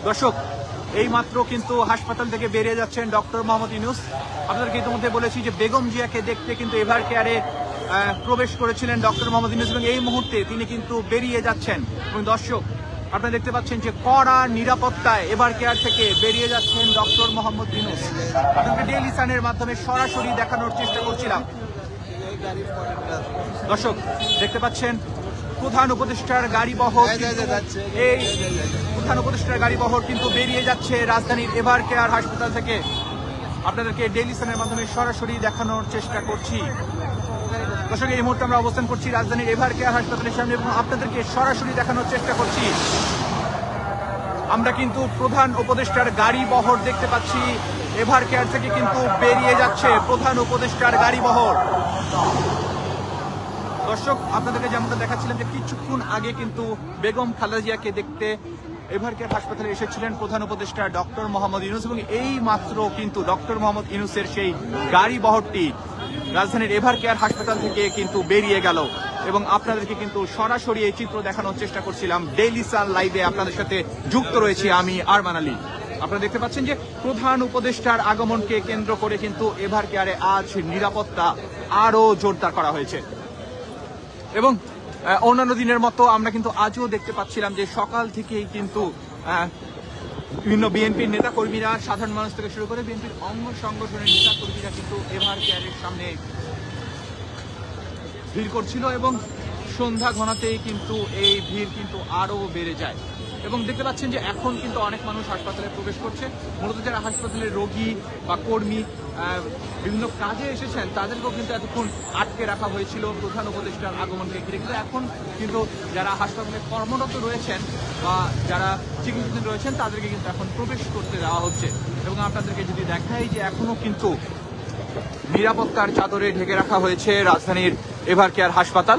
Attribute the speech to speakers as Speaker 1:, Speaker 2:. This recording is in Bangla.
Speaker 1: দর্শক, এই মাত্র কিন্তু হাসপাতাল থেকে বেরিয়ে যাচ্ছেন ডক্টর মোহাম্মদ ইউনূস। আপনাদেরকে ইতিমধ্যে বলেছি যে বেগম জিয়াকে দেখতে কিন্তু এভার কেয়ারে প্রবেশ করেছিলেন ডক্টর মোহাম্মদ ইউনূস এবং এই মুহূর্তে তিনি কিন্তু বেরিয়ে যাচ্ছেন। এবং দর্শক, আপনারা দেখতে পাচ্ছেন যে কড়া নিরাপত্তায় এভার কেয়ার থেকে বেরিয়ে যাচ্ছেন ডক্টর মোহাম্মদ ইউনূস। আপনাকে ডেইলি সানের মাধ্যমে সরাসরি দেখানোর চেষ্টা করছিলাম। দর্শক, দেখতে পাচ্ছেন প্রধান উপদেষ্টার গাড়িবহর, এই প্রধান উপদেষ্টার গাড়িবহর কিন্তু বেরিয়ে যাচ্ছে রাজধানীর এভার কেয়ার হাসপাতাল থেকে। আপনাদেরকে ডেইলি সানের মাধ্যমে সরাসরি দেখানোর চেষ্টা করছি। দর্শক, এই মুহূর্তে আমরা অবস্থান করছি রাজধানীর এভার কেয়ার হাসপাতালের সামনে এবং আপনাদেরকে সরাসরি দেখানোর চেষ্টা করছি। আমরা কিন্তু প্রধান উপদেষ্টার গাড়িবহর দেখতে পাচ্ছি। এভার কেয়ার থেকে কিন্তু বেরিয়ে যাচ্ছে প্রধান উপদেষ্টার গাড়িবহর। দর্শক, আপনাদেরকে যেমনটা দেখাচ্ছিলাম যে কিছুক্ষণ আগে কিন্তু বেগম খালেদা জিয়াকে দেখতে এভার কেয়ার হাসপাতালে এসেছিলেন প্রধান উপদেষ্টা ডক্টর মোহাম্মদ ইউনূস এবং এই মাত্র কিন্তু ডক্টর মোহাম্মদ ইউনূসের সেই গাড়িবহরটি রাজধানীর এভার কেয়ার হাসপাতাল থেকে কিন্তু বেরিয়ে গেল এবং আপনাদেরকে কিন্তু সরাসরি এই চিত্র দেখানোর চেষ্টা করছিলাম। ডেইলি সান লাইভে আপনাদের সাথে যুক্ত রয়েছি আমি আরমান আলী। আপনারা দেখতে পাচ্ছেন যে প্রধান উপদেষ্টার আগমনকে কেন্দ্র করে কিন্তু এভার কেয়ারে আজ নিরাপত্তা আরো জোরদার করা হয়েছে এবং অন্যান্য দিনের মতো আমরা কিন্তু আজও দেখতে পাচ্ছিলাম যে সকাল থেকেই কিন্তু বিভিন্ন বিএনপির নেতাকর্মীরা, সাধারণ মানুষ থেকে শুরু করে বিএনপির অঙ্গ সংগঠনের নেতাকর্মীরা কিন্তু এভার কেয়ারের সামনে ভিড় করছিল এবং সন্ধ্যা ঘনাতেই কিন্তু এই ভিড় কিন্তু আরো বেড়ে যায় এবং দেখতে পাচ্ছেন যে এখন কিন্তু অনেক মানুষ হাসপাতালে প্রবেশ করছে। মূলত যারা হাসপাতালের রোগী বা কর্মী বিভিন্ন কাজে এসেছেন তাদেরকেও কিন্তু এতক্ষণ আটকে রাখা হয়েছিল প্রধান উপদেষ্টার আগমনকে ঘিরে। কিন্তু এখন কিন্তু যারা হাসপাতালে কর্মরত রয়েছেন বা যারা চিকিৎসাধীন রয়েছেন তাদেরকে কিন্তু এখন প্রবেশ করতে দেওয়া হচ্ছে এবং আপনাদেরকে যদি দেখাই যে এখনো কিন্তু নিরাপত্তার চাদরে ঢেকে রাখা হয়েছে রাজধানীর এভার কেয়ার হাসপাতাল।